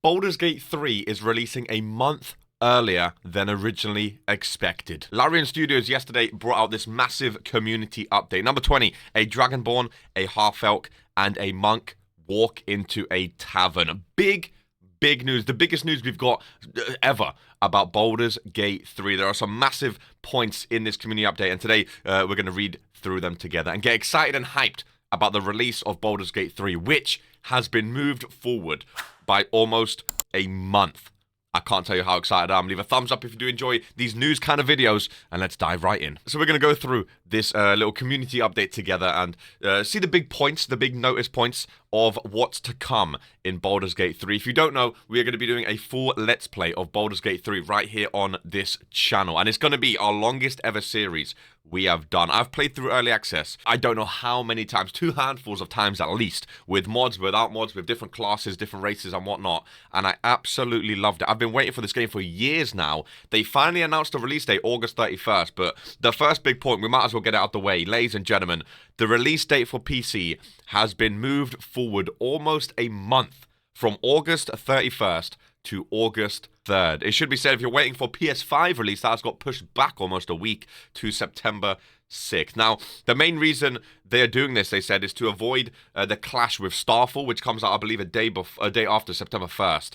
Baldur's Gate 3 is releasing a month earlier than originally expected. Larian Studios yesterday brought out this massive community update. Number 20, a Dragonborn, a Half-Elk, and a Monk walk into a tavern. Big news, the biggest news we've got ever about Baldur's Gate 3. There are some massive points in this community update, and today we're going to read through them together and get excited and hyped about the release of Baldur's Gate 3, which has been moved forward by almost a month. I can't tell you how excited I am. Leave a thumbs up if you do enjoy these news kind of videos, and let's dive right in. So we're going to go through this little community update together and see the big points, the big notice points of what's to come in Baldur's Gate 3. If you don't know, we are going to be doing a full Let's Play of Baldur's Gate 3 right here on this channel, and it's going to be our longest ever series we have done. I've played through Early Access, I don't know how many times, 2 handfuls of times at least, with mods, without mods, with different classes, different races and whatnot, and I absolutely loved it. I've been waiting for this game for years now. They finally announced a release date, August 31st, but the first big point, we might as well get it out the way. Ladies and gentlemen, the release date for PC has been moved forward almost a month, from August 31st to August 3rd. It should be said, if you're waiting for PS5 release, that has got pushed back almost a week to September 6th. Now, the main reason they're doing this, they said, is to avoid the clash with Starfall, which comes out, I believe, a day after September 1st.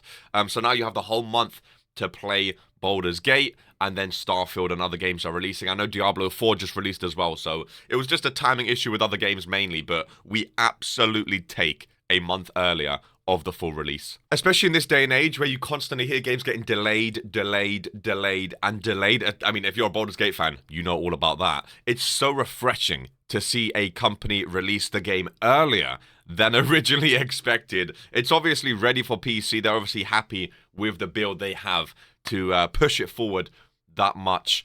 So now you have the whole month to play Baldur's Gate, and then Starfield and other games are releasing. I know Diablo 4 just released as well, so it was just a timing issue with other games mainly, but we absolutely take a month earlier of the full release. Especially in this day and age where you constantly hear games getting delayed. I mean, if you're a Baldur's Gate fan, you know all about that. It's so refreshing to see a company release the game earlier than originally expected. It's obviously ready for PC. They're obviously happy with the build they have to push it forward that much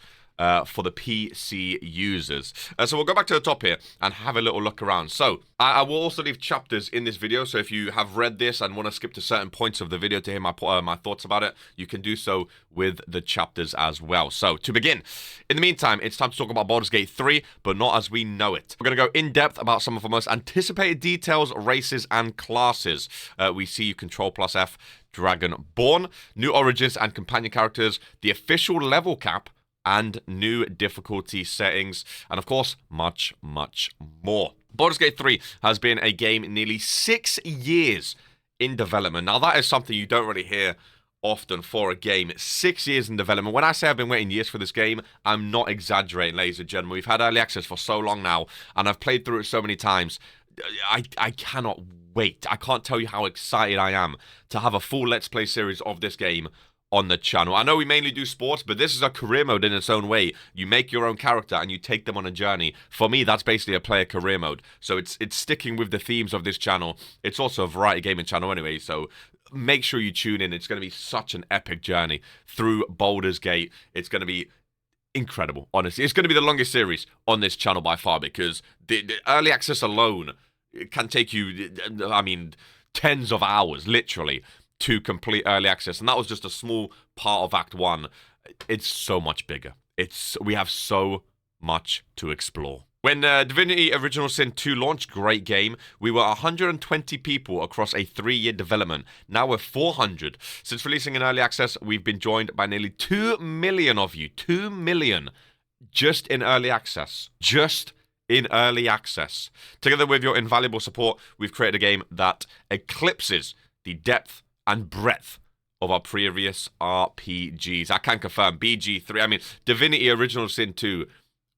for the PC users. So we'll go back to the top here and have a little look around. So I will also leave chapters in this video, so if you have read this and want to skip to certain points of the video to hear my thoughts about it, you can do so with the chapters as well. So to begin, in the meantime, it's time to talk about Baldur's Gate 3, but not as we know it. We're going to go in depth about some of the most anticipated details, races, and classes. We see you control plus F, Dragonborn, new origins and companion characters, the official level cap, and new difficulty settings, and of course, much more. Baldur's Gate 3 has been a game nearly 6 years in development. Now, that is something you don't really hear often for a game. 6 years in development. When I say I've been waiting years for this game, I'm not exaggerating, ladies and gentlemen. We've had early access for so long now, and I've played through it so many times. I cannot wait. I can't tell you how excited I am to have a full Let's Play series of this game on the channel. I know we mainly do sports, but this is a career mode in its own way. You make your own character and you take them on a journey. For me, that's basically a player career mode. So it's sticking with the themes of this channel. It's also a variety gaming channel anyway, so make sure you tune in. It's going to be such an epic journey through Baldur's Gate. It's going to be incredible, honestly. It's going to be the longest series on this channel by far, because the early access alone can take you, I mean, tens of hours, literally, to complete early access, and that was just a small part of Act 1. It's so much bigger. We have so much to explore. When Divinity Original Sin 2 launched, great game, we were 120 people across a 3-year development. Now we're 400. Since releasing in early access, we've been joined by nearly 2 million of you. 2 million just in early access. Just in early access. Together with your invaluable support, we've created a game that eclipses the depth and breadth of our previous RPGs. I can confirm, BG3, I mean, Divinity Original Sin 2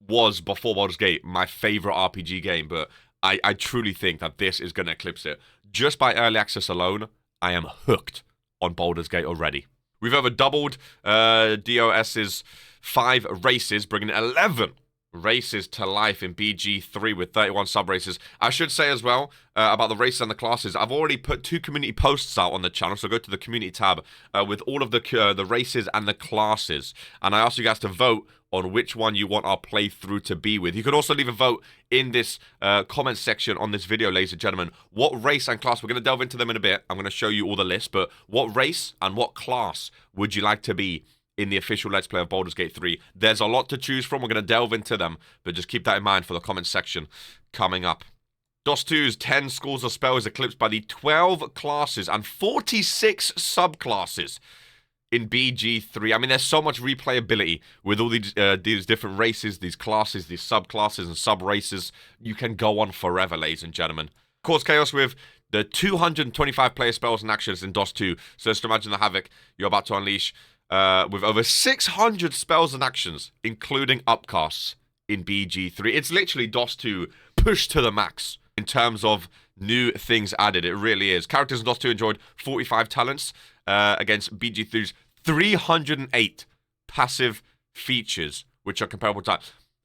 was, before Baldur's Gate, my favorite RPG game, but I truly think that this is going to eclipse it. Just by early access alone, I am hooked on Baldur's Gate already. We've over doubled DOS's 5 races, bringing 11 races to life in BG3 with 31 sub-races. I should say as well about the races and the classes, I've already put 2 community posts out on the channel, so go to the community tab with all of the races and the classes, and I ask you guys to vote on which one you want our playthrough to be with. You can also leave a vote in this comment section on this video, ladies and gentlemen. What race and class, we're going to delve into them in a bit, I'm going to show you all the list, but what race and what class would you like to be in the official Let's Play of Baldur's Gate 3. There's a lot to choose from. We're going to delve into them, but just keep that in mind for the comment section coming up. DOS 2's 10 schools of spell is eclipsed by the 12 classes and 46 subclasses in BG3. I mean, there's so much replayability with all these different races, these classes, these subclasses and sub-races. You can go on forever, ladies and gentlemen. Cause chaos with the 225 player spells and actions in DOS 2. So just imagine the havoc you're about to unleash with over 600 spells and actions, including upcasts in BG3. It's literally DOS 2 pushed to the max in terms of new things added. It really is. Characters in DOS 2 enjoyed 45 talents against BG3's 308 passive features, which are comparable to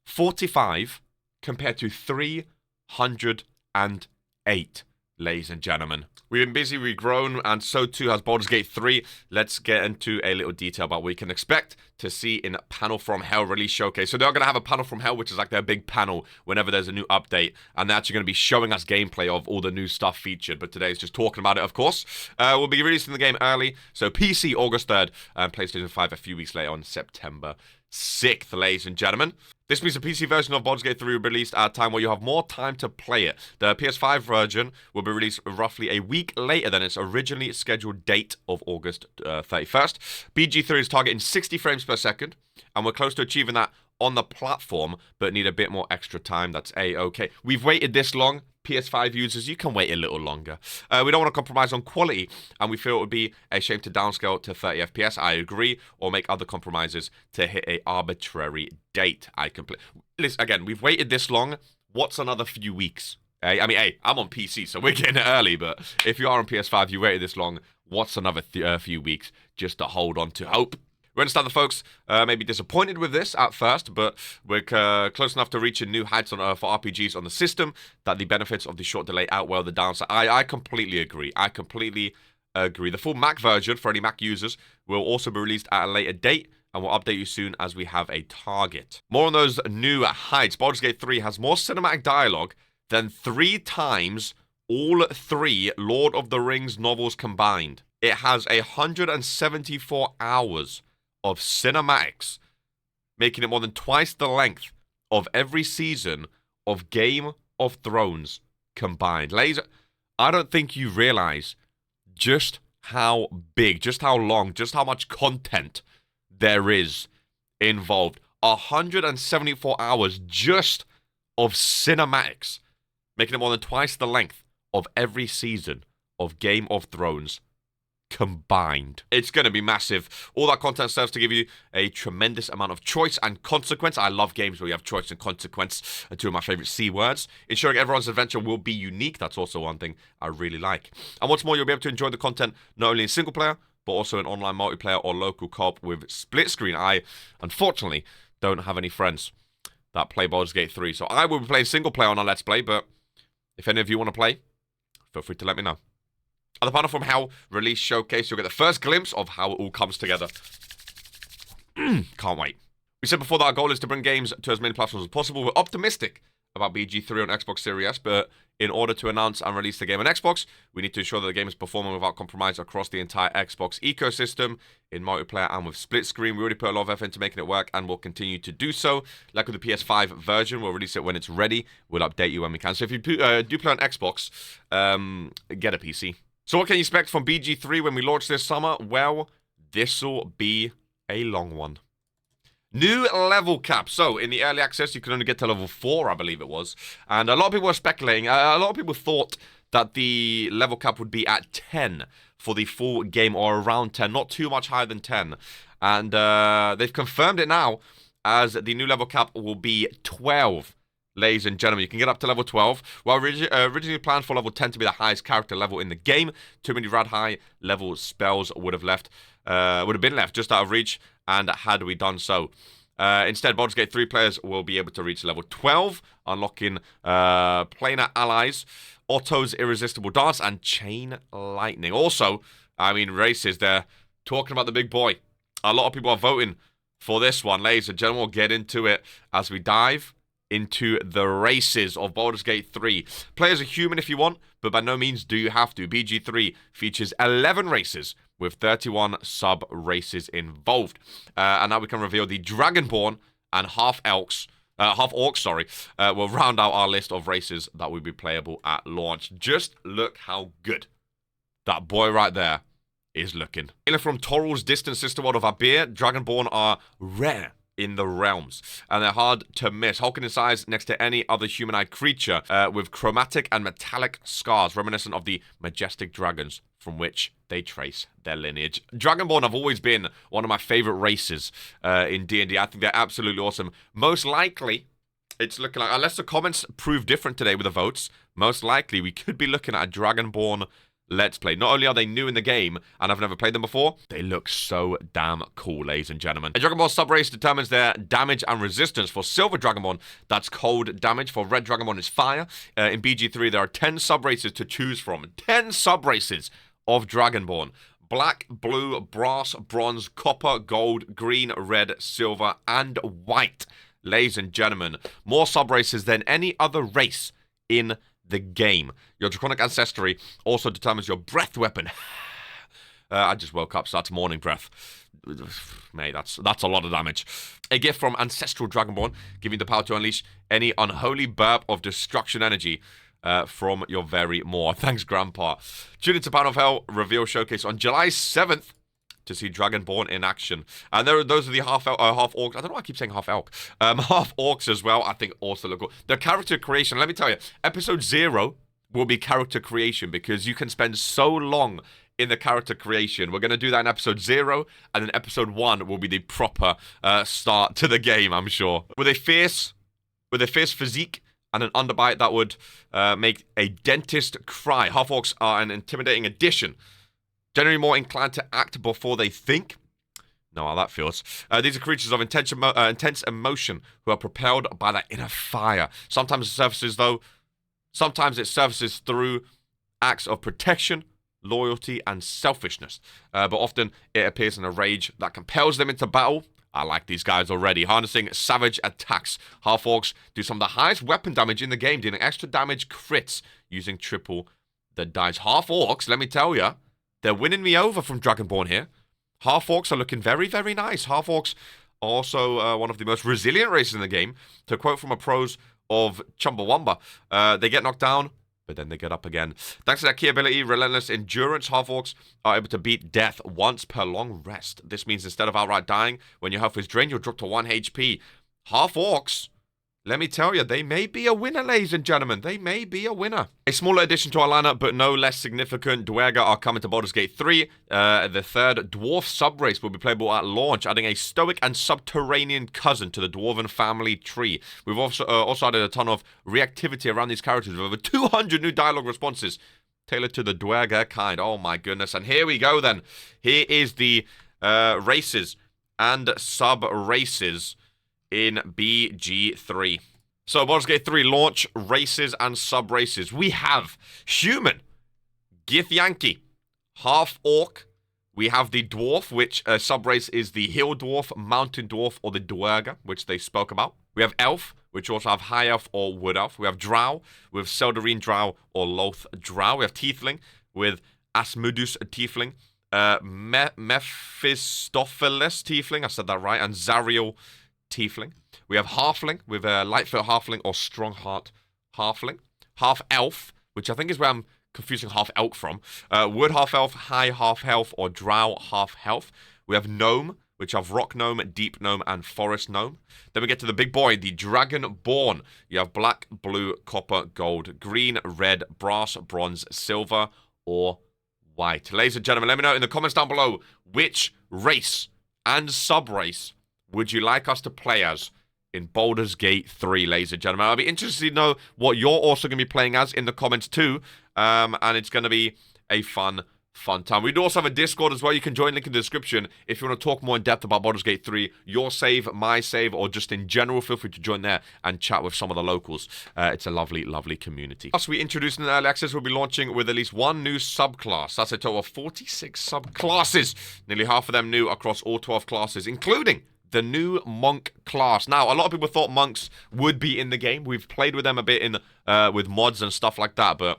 45 compared to 308, ladies and gentlemen. We've been busy, we've grown, and so too has Baldur's Gate 3. Let's get into a little detail about what we can expect to see in Panel from Hell release showcase. So they're going to have a Panel from Hell, which is like their big panel whenever there's a new update, and they're actually going to be showing us gameplay of all the new stuff featured, but today's just talking about it, of course. We'll be releasing the game early, so PC August 3rd, and PlayStation 5 a few weeks later on September 6th, ladies and gentlemen. This means the PC version of Baldur's Gate 3 will be released at a time where you have more time to play it. The PS5 version will be released roughly a week later than its originally scheduled date of August 31st. BG3 is targeting 60 frames per second, and we're close to achieving that on the platform, but need a bit more extra time. That's A-okay. We've waited this long. PS5 users, you can wait a little longer. We don't want to compromise on quality, and we feel it would be a shame to downscale to 30 FPS. I agree, or make other compromises to hit a arbitrary date. Listen, again, we've waited this long. What's another few weeks? I mean, hey, I'm on PC, so we're getting it early, but if you are on PS5, you waited this long, what's another few weeks just to hold on to hope? We understand the folks may be disappointed with this at first, but we're close enough to reaching new heights on, for RPGs on the system that the benefits of the short delay outweigh the downside. I completely agree. I completely agree. The full Mac version for any Mac users will also be released at a later date, and we'll update you soon as we have a target. More on those new heights. Baldur's Gate 3 has more cinematic dialogue than 3 times all 3 Lord of the Rings novels combined. It has 174 hours of cinematics, making it more than twice the length of every season of Game of Thrones combined. Ladies, I don't think you realize just how big, just how long, just how much content there is involved. 174 hours just of cinematics, making it more than twice the length of every season of Game of Thrones combined. It's going to be massive. All that content serves to give you a tremendous amount of choice and consequence. I love games where you have choice and consequence, two of my favorite C words. Ensuring everyone's adventure will be unique. That's also one thing I really like. And what's more, you'll be able to enjoy the content not only in single player, but also in online multiplayer or local co-op with split screen. I, unfortunately, don't have any friends that play Baldur's Gate 3, so I will be playing single player on our Let's Play, but if any of you want to play, feel free to let me know. At the Panel from Hell release showcase, you'll get the first glimpse of how it all comes together. Can't wait. We said before that our goal is to bring games to as many platforms as possible. We're optimistic about BG3 on Xbox Series S, but in order to announce and release the game on Xbox, we need to ensure that the game is performing without compromise across the entire Xbox ecosystem, in multiplayer and with split screen. We already put a lot of effort into making it work, and we'll continue to do so. Like with the PS5 version, we'll release it when it's ready. We'll update you when we can. So if you do play on Xbox, get a PC. So what can you expect from BG3 when we launch this summer? Well, this'll be a long one. New level cap. So in the early access, you can only get to level 4, I believe it was. And a lot of people were speculating. A lot of people thought that the level cap would be at 10 for the full game, or around 10, not too much higher than 10. And they've confirmed it now, as the new level cap will be 12. Ladies and gentlemen, you can get up to level 12. While originally planned for level 10 to be the highest character level in the game, too many rad high level spells would have been left just out of reach, and had we done so. Instead, Baldur's Gate 3 players will be able to reach level 12, unlocking planar allies, Otto's irresistible dance, and chain lightning. Also, I mean, races, they're talking about the big boy. A lot of people are voting for this one. Ladies and gentlemen, we'll get into it as we dive into the races of Baldur's Gate 3. Players are human if you want, but by no means do you have to. BG3 features 11 races with 31 sub-races involved. And now we can reveal the Dragonborn and Half-Elks half orcs, sorry, will round out our list of races that will be playable at launch. Just look how good that boy right there is looking. Hailing from Toral's distant sister world of Abir, Dragonborn are rare in the realms, and they're hard to miss, hulking in size next to any other humanoid creature, with chromatic and metallic scars reminiscent of the majestic dragons from which they trace their lineage. Dragonborn have always been one of my favorite races in D&D. I think they're absolutely awesome. Most likely, it's looking like, unless the comments prove different today with the votes, most likely we could be looking at a Dragonborn Let's Play. Not only are they new in the game, and I've never played them before, they look so damn cool, ladies and gentlemen. A Dragonborn subrace determines their damage and resistance. For Silver Dragonborn, that's cold damage. For Red Dragonborn, it's fire. In BG3, there are 10 subraces to choose from. 10 subraces of Dragonborn. Black, blue, brass, bronze, copper, gold, green, red, silver, and white. Ladies and gentlemen, more subraces than any other race in the game. Your draconic ancestry also determines your breath weapon. I just woke up, so that's morning breath. Mate, that's a lot of damage. A gift from Ancestral Dragonborn, giving you the power to unleash any unholy burp of destruction energy from your very maw. Thanks, Grandpa. Tune into Pound of Hell reveal showcase on July 7th to see Dragonborn in action. And those are the half orcs. I don't know why I keep saying half elk. Half orcs as well, I think also look cool. The character creation, let me tell you, episode 0 will be character creation, because you can spend so long in the character creation. We're going to do that in episode 0, and then episode 1 will be the proper start to the game, I'm sure. With a fierce physique and an underbite that would make a dentist cry, half orcs are an intimidating addition. Generally more inclined to act before they think. Know how that feels. These are creatures of intense emotion who are propelled by that inner fire. Sometimes it surfaces through acts of protection, loyalty, and selfishness. But often it appears in a rage that compels them into battle. I like these guys already. Harnessing savage attacks. Half orcs do some of the highest weapon damage in the game, dealing extra damage crits using triple the dice. Half orcs, let me tell you, they're winning me over from Dragonborn here. Half orcs are looking very, very nice. Half orcs are also one of the most resilient races in the game. To quote from a pros of Chumbawamba, they get knocked down, but then they get up again. Thanks to their key ability, Relentless Endurance, half orcs are able to beat death once per long rest. This means instead of outright dying, when your health is drained, you'll drop to 1 HP. Half orcs, let me tell you, they may be a winner, ladies and gentlemen. They may be a winner. A smaller addition to our lineup, but no less significant, Duergar are coming to Baldur's Gate 3. The third dwarf subrace will be playable at launch, adding a stoic and subterranean cousin to the dwarven family tree. We've also added a ton of reactivity around these characters with over 200 new dialogue responses tailored to the Duergar-k-i-d. Oh my goodness. And here we go then. Here is the races and sub-races in BG3. So, Baldur's Gate 3 launch, races and sub-races. We have human, Githyanki, half orc. We have the dwarf, which sub-race is the hill dwarf, mountain dwarf, or the Duergar, which they spoke about. We have elf, which also have high elf or wood elf. We have drow, with Seldarine drow or Loth drow. We have tiefling, with Asmodus tiefling, Mephistopheles tiefling, I said that right, and Zariel tiefling. We have halfling with a lightfoot halfling or strongheart halfling. Half elf, which I think is where I'm confusing half elk from. Wood half elf, high half health, or drow half health. We have gnome, which have rock gnome, deep gnome, and forest gnome. Then we get to the big boy, the dragonborn. You have black, blue, copper, gold, green, red, brass, bronze, silver, or white. Ladies and gentlemen, let me know in the comments down below which race and sub-race would you like us to play as in Baldur's Gate 3, ladies and gentlemen. I'll be interested to know what you're also going to be playing as in the comments too. And it's going to be a fun time. We do also have a Discord as well. You can join, link in the description. If you want to talk more in depth about Baldur's Gate 3, your save, my save, or just in general, feel free to join there and chat with some of the locals. It's a lovely, lovely community. Plus, we introduced in the early access, we'll be launching with at least one new subclass. That's a total of 46 subclasses. Nearly half of them new across all 12 classes, including the new monk class. Now, a lot of people thought monks would be in the game. We've played with them a bit in with mods and stuff like that, but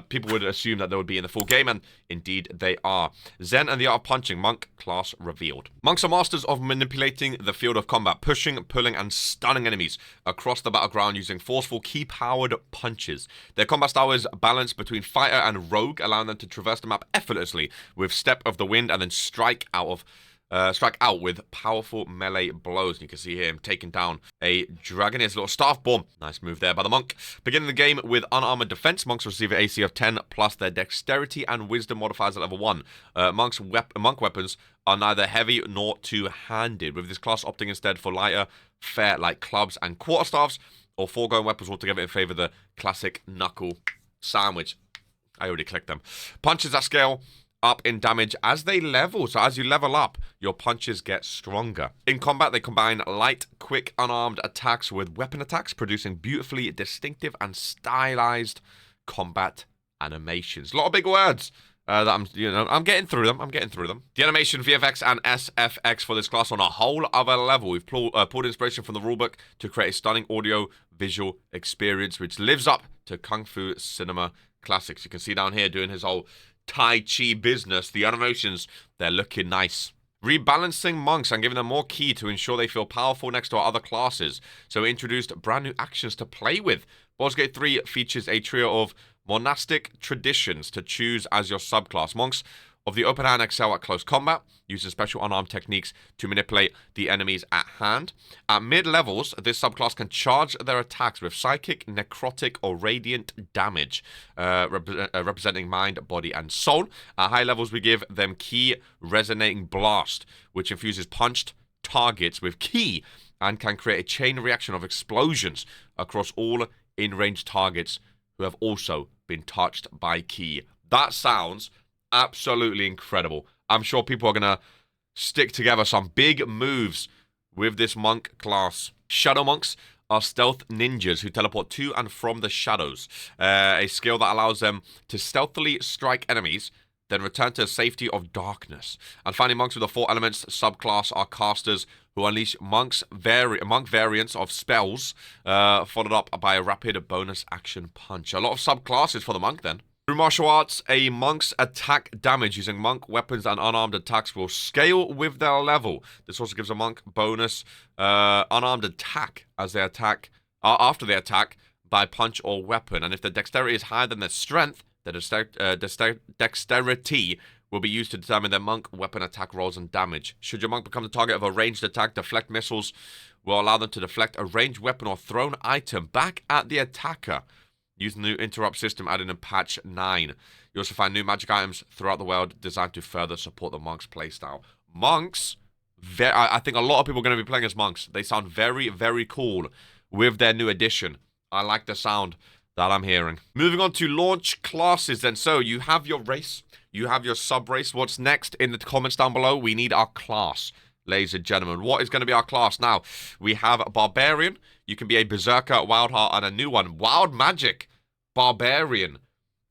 people would assume that they would be in the full game, and indeed they are. Zen and the Art of Punching, monk class revealed. Monks are masters of manipulating the field of combat, pushing, pulling, and stunning enemies across the battleground using forceful, ki-powered punches. Their combat style is balanced between fighter and rogue, allowing them to traverse the map effortlessly with Step of the Wind and then strike out with powerful melee blows. And you can see here him taking down a dragon. Here's a little staff. Boom. Nice move there by the monk. Beginning the game with unarmored defense. Monks receive an AC of 10 plus their dexterity and wisdom modifiers at level 1. Monk weapons are neither heavy nor two-handed, with this class opting instead for lighter fare like clubs and quarterstaffs, or foregoing weapons altogether in favor of the classic knuckle sandwich. I already clicked them. Punches at scale up in damage as they level. So as you level up, your punches get stronger. In combat, they combine light, quick, unarmed attacks with weapon attacks, producing beautifully distinctive and stylized combat animations. A lot of big words that I'm getting through them. The animation, VFX, and SFX for this class on a whole other level. We've pulled inspiration from the rulebook to create a stunning audio-visual experience which lives up to Kung Fu cinema classics. You can see down here doing his whole Tai Chi business. The animations, they're looking nice. Rebalancing monks and giving them more ki to ensure they feel powerful next to our other classes. So we introduced brand new actions to play with. Baldur's Gate 3 features a trio of monastic traditions to choose as your subclass. Monks of the open hand excel at close combat, using special unarmed techniques to manipulate the enemies at hand. At mid-levels, this subclass can charge their attacks with psychic, necrotic, or radiant damage, representing mind, body, and soul. At high levels, we give them ki resonating blast, which infuses punched targets with ki and can create a chain reaction of explosions across all in-range targets who have also been touched by ki. That sounds absolutely incredible. I'm sure people are going to stick together some big moves with this monk class. Shadow monks are stealth ninjas who teleport to and from the shadows, a skill that allows them to stealthily strike enemies, then return to the safety of darkness. And finally, monks with the 4 elements subclass are casters who unleash monk variants of spells, followed up by a rapid bonus action punch. A lot of subclasses for the monk then. Through martial arts, a monk's attack damage using monk weapons and unarmed attacks will scale with their level. This also gives a monk bonus unarmed attack as they attack after they attack by punch or weapon. And if their dexterity is higher than their strength, their dexterity will be used to determine their monk weapon attack rolls and damage. Should your monk become the target of a ranged attack, deflect missiles will allow them to deflect a ranged weapon or thrown item back at the attacker, using the new interrupt system added in patch 9. You also find new magic items throughout the world designed to further support the monk's playstyle. Monks, I think a lot of people are going to be playing as monks. They sound very, very cool with their new addition. I like the sound that I'm hearing. Moving on to launch classes then. So you have your race, you have your sub-race. What's next in the comments down below? We need our class, ladies and gentlemen. What is going to be our class? Now, we have Barbarian. You can be a Berserker, Wildheart, and a new one, Wild Magic Barbarian.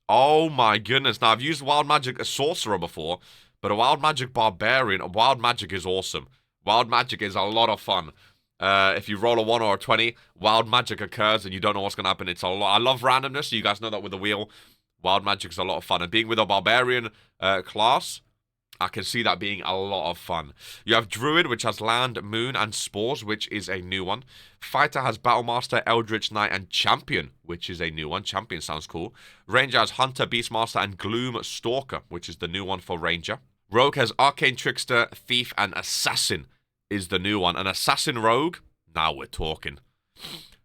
Oh my goodness. Now, I've used Wild Magic as Sorcerer before, but a Wild Magic Barbarian, Wild Magic is awesome. Wild Magic is a lot of fun. If you roll a 1 or a 20, Wild Magic occurs and you don't know what's going to happen. It's a lot. I love randomness, so you guys know that with the wheel. Wild Magic is a lot of fun. And being with a Barbarian class, I can see that being a lot of fun. You have Druid, which has Land, Moon, and Spores, which is a new one. Fighter has Battlemaster, Eldritch Knight, and Champion, which is a new one. Champion sounds cool. Ranger has Hunter, Beastmaster, and Gloom Stalker, which is the new one for Ranger. Rogue has Arcane Trickster, Thief, and Assassin is the new one. An Assassin Rogue? Now we're talking.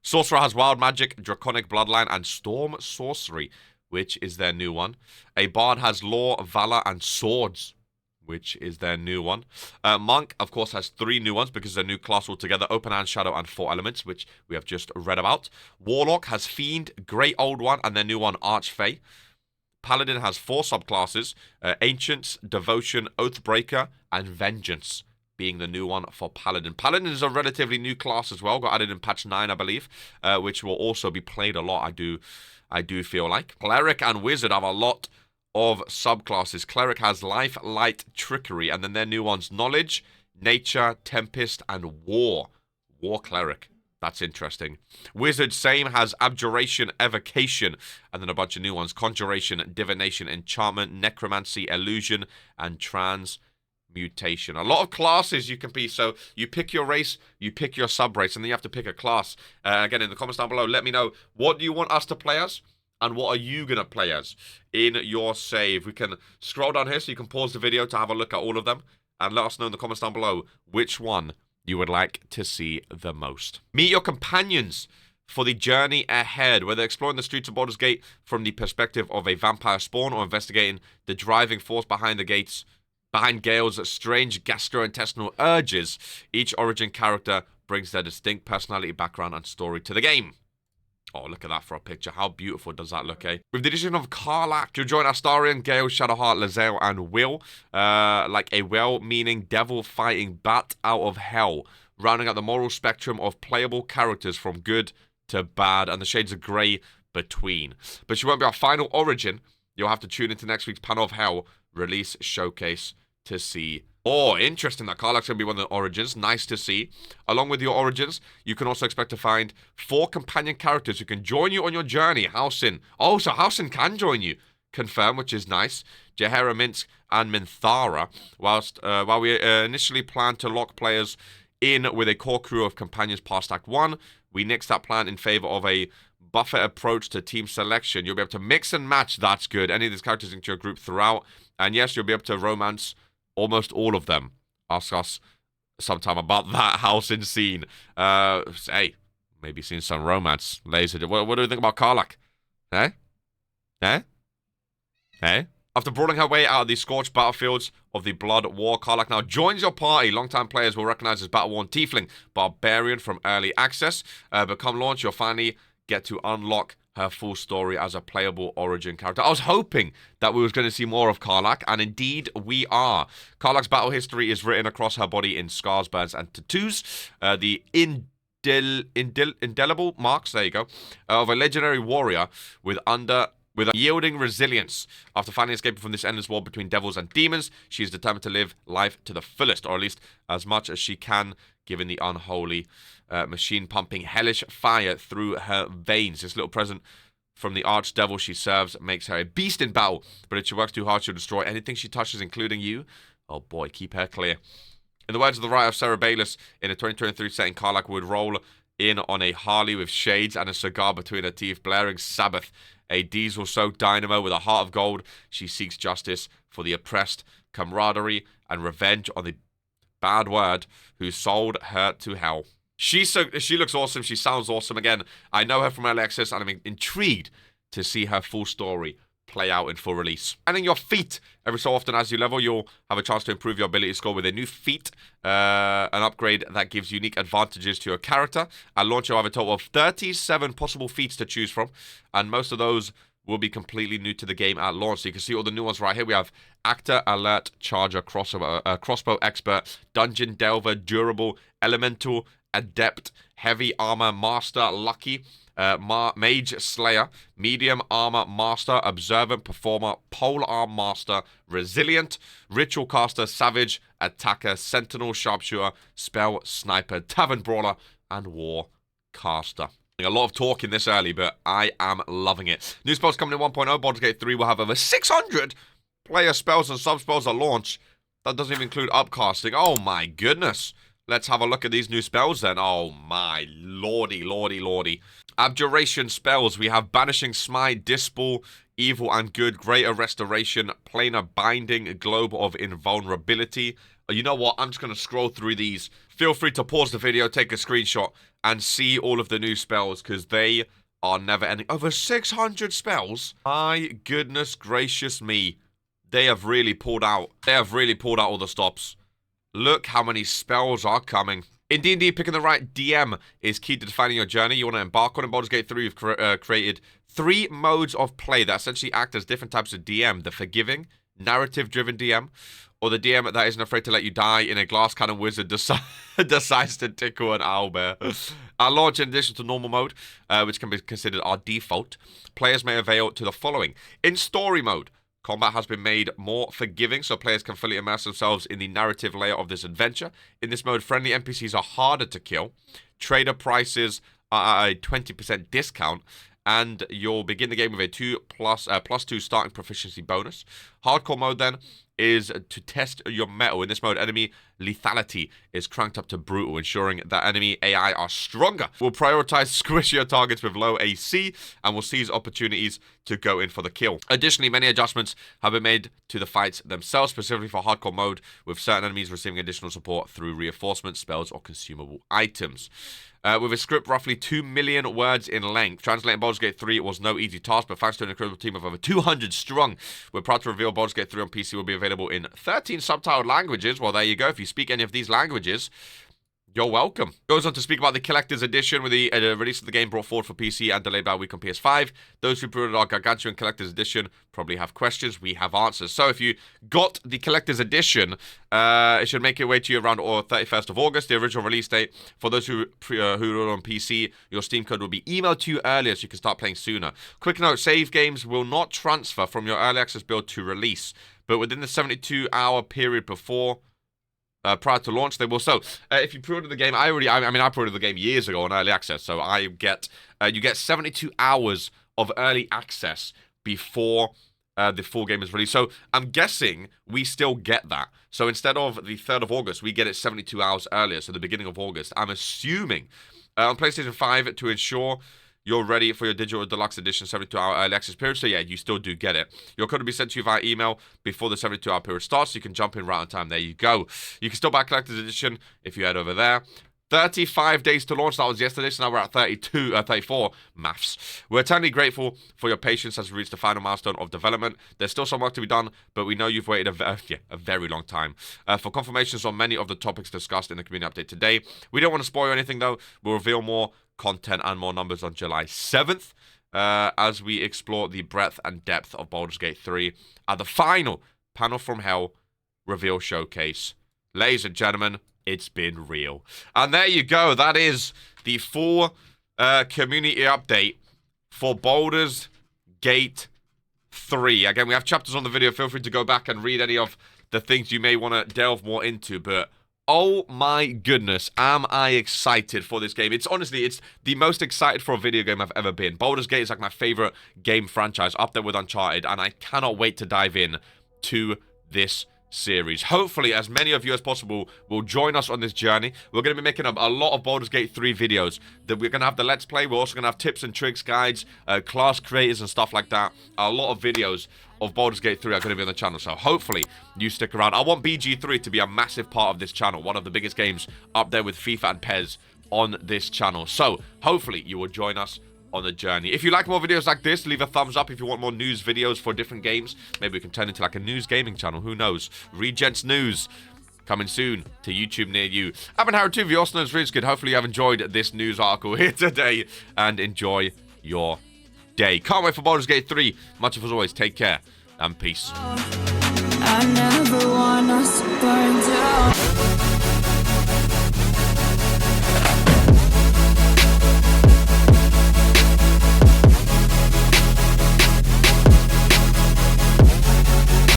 Sorcerer has Wild Magic, Draconic Bloodline, and Storm Sorcery, which is their new one. A Bard has Law, Valor, and Swords, which is their new one. Monk, of course, has 3 new ones because they're a new class altogether. Open Hand, Shadow, and 4 Elements, which we have just read about. Warlock has Fiend, Great Old One, and their new one, Archfey. Paladin has 4 subclasses. Ancients, Devotion, Oathbreaker, and Vengeance being the new one for Paladin. Paladin is a relatively new class as well. Got added in patch 9, I believe, which will also be played a lot, I do feel like. Cleric and Wizard have a lot of subclasses. Cleric has Life, Light, Trickery, and then their new ones, Knowledge, Nature, Tempest, and War. War Cleric. That's interesting. Wizard, same, has Abjuration, Evocation, and then a bunch of new ones. Conjuration, Divination, Enchantment, Necromancy, Illusion, and Transmutation. A lot of classes you can be. So you pick your race, you pick your sub-race, and then you have to pick a class. Again, in the comments down below, let me know, what do you want us to play as? And what are you going to play as in your save? We can scroll down here so you can pause the video to have a look at all of them. And let us know in the comments down below which one you would like to see the most. Meet your companions for the journey ahead, whether exploring the streets of Baldur's Gate from the perspective of a vampire spawn or investigating the driving force behind the gates, behind Gale's strange gastrointestinal urges. Each origin character brings their distinct personality, background, and story to the game. Oh, look at that for a picture. How beautiful does that look, eh? With the addition of Karlach, you'll join Astarion, Gale, Shadowheart, Lae'zel, and Will. Like a well-meaning, devil-fighting bat out of hell, rounding out the moral spectrum of playable characters from good to bad, and the shades of grey between. But she won't be our final origin. You'll have to tune into next week's Panel of Hell release showcase to see. Oh, interesting that Karlach's going to be one of the origins. Nice to see. Along with your origins, you can also expect to find 4 companion characters who can join you on your journey. Halsin. Oh, so Halsin can join you. Confirm, which is nice. Jaheira, Minsk, and Minthara. While we initially planned to lock players in with a core crew of companions past Act 1, we nixed that plan in favor of a buffer approach to team selection. You'll be able to mix and match. That's good. Any of these characters into your group throughout. And yes, you'll be able to romance almost all of them. Ask us sometime about that Halsin scene. Hey, maybe seen some romance. Laser. What do you think about Karlach? Eh? Eh? Eh? After brawling her way out of the scorched battlefields of the Blood War, Karlach now joins your party. Longtime players will recognize as battle-worn tiefling barbarian from early access. But come launch, you'll finally get to unlock her full story as a playable origin character. I was hoping that we was going to see more of Karlach, and indeed we are. Karlach's battle history is written across her body in scars, burns, and tattoos. The indelible marks, there you go, of a legendary warrior with unyielding resilience. After finally escaping from this endless war between devils and demons, she is determined to live life to the fullest, or at least as much as she can, given the unholy machine pumping hellish fire through her veins. This little present from the archdevil she serves makes her a beast in battle, but if she works too hard, she'll destroy anything she touches, including you. Oh boy, keep her clear. In the words of the writer of Cerebalis, in a 2023 setting, Karlach would roll in on a Harley with shades and a cigar between her teeth, blaring Sabbath. A diesel-soaked dynamo with a heart of gold, she seeks justice for the oppressed, camaraderie, and revenge on the bad word who sold her to hell. She looks awesome. She sounds awesome. Again, I know her from early access, and I'm intrigued to see her full story play out in full release. And in your feat, every so often as you level, you'll have a chance to improve your ability score with a new feat, an upgrade that gives unique advantages to your character. At launch, you'll have a total of 37 possible feats to choose from, and most of those will be completely new to the game at launch. So you can see all the new ones right here. We have Actor, Alert, Charger, Crossbow Expert, Dungeon Delver, Durable, Elemental, Adept, Heavy Armor Master, Lucky, Mage Slayer, Medium Armor Master, Observant Performer, Pole Arm Master, Resilient, Ritual Caster, Savage, Attacker, Sentinel, Sharpshooter, Spell, Sniper, Tavern Brawler, and War Caster. A lot of talk in this early, but I am loving it. New spells coming in 1.0. Baldur's Gate 3 will have over 600 player spells and sub-spells at launch. That doesn't even include upcasting. Oh my goodness. Let's have a look at these new spells then. Oh my lordy, lordy, lordy. Abjuration spells. We have Banishing Smite, Dispel, Evil and Good, Greater Restoration, Planar Binding, Globe of Invulnerability. You know what? I'm just going to scroll through these. Feel free to pause the video, take a screenshot, and see all of the new spells, because they are never ending. Over 600 spells? My goodness gracious me. They have really pulled out. They have really pulled out all the stops. Look how many spells are coming. In D&D, picking the right DM is key to defining your journey you want to embark on. In Baldur's Gate 3, we've created 3 modes of play that essentially act as different types of DM. The forgiving, narrative-driven DM, or the DM that isn't afraid to let you die in a glass cannon wizard decides to tickle an owlbear. At launch, in addition to normal mode, which can be considered our default, players may avail to the following. In story mode, Combat has been made more forgiving, so players can fully immerse themselves in the narrative layer of this adventure. In this mode, friendly NPCs are harder to kill. Trader prices are at a 20% discount, and you'll begin the game with a plus 2 starting proficiency bonus. Hardcore mode, then, is to test your mettle. In this mode, enemy lethality is cranked up to brutal, ensuring that enemy AI are stronger. We'll prioritize squishier targets with low AC, and will seize opportunities to go in for the kill. Additionally, many adjustments have been made to the fights themselves, specifically for hardcore mode, with certain enemies receiving additional support through reinforcements, spells, or consumable items. With a script roughly 2 million words in length, translating Baldur's Gate 3 was no easy task, but thanks to an incredible team of over 200 strong, we're proud to reveal Baldur's Gate 3 on PC will be available in 13 subtitled languages. Well, there you go. If you speak any of these languages, you're welcome. Goes on to speak about the Collector's Edition, with the release of the game brought forward for PC and delayed by a week on PS5. Those who pre-ordered our Gargantuan Collector's Edition probably have questions. We have answers. So if you got the Collector's Edition, it should make its way to you around 31st of August, the original release date. For those who are on PC, your Steam code will be emailed to you earlier so you can start playing sooner. Quick note, save games will not transfer from your early access build to release, but within the 72-hour period prior to launch, they will. So, if you pre-order the game, I pre-ordered the game years ago on early access, so you get 72 hours of early access before the full game is released. So, I'm guessing we still get that. So, instead of the 3rd of August, we get it 72 hours earlier, so the beginning of August. I'm assuming on PlayStation 5 to ensure you're ready for your digital deluxe edition 72-hour early access period. So yeah, you still do get it. Your code will be sent to you via email before the 72-hour period starts, so you can jump in right on time. There you go. You can still buy collector's edition if you head over there. 35 days to launch. That was yesterday, so now we're at 34. Maths. We're eternally grateful for your patience as we reach the final milestone of development. There's still some work to be done, but we know you've waited a very long time. For confirmations on many of the topics discussed in the community update today, we don't want to spoil anything though. We'll reveal more content and more numbers on July 7th as we explore the breadth and depth of Baldur's Gate 3 at the final Panel from Hell reveal showcase. Ladies and gentlemen, it's been real. And there you go. That is the full community update for Baldur's Gate 3. Again, we have chapters on the video. Feel free to go back and read any of the things you may want to delve more into, but oh my goodness, am I excited for this game. It's the most excited for a video game I've ever been. Baldur's Gate is like my favorite game franchise, up there with Uncharted, and I cannot wait to dive in to this series. Hopefully, as many of you as possible will join us on this journey. We're going to be making a lot of Baldur's Gate 3 videos. That we're going to have the Let's Play. We're also going to have tips and tricks, guides, class creators and stuff like that. A lot of videos of Baldur's Gate 3 are going to be on the channel, so hopefully you stick around. I want BG3 to be a massive part of this channel, one of the biggest games up there with FIFA and PES on this channel. So hopefully you will join us on the journey. If you like more videos like this, leave a thumbs up. If you want more news videos for different games, maybe we can turn into like a news gaming channel. Who knows? Regents News coming soon to YouTube near you. I've been Harry 2, the Austin is really good. Hopefully you have enjoyed this news article here today and enjoy your day. Can't wait for Baldur's Gate 3. Much of as always, take care and peace. I never want us to burn down.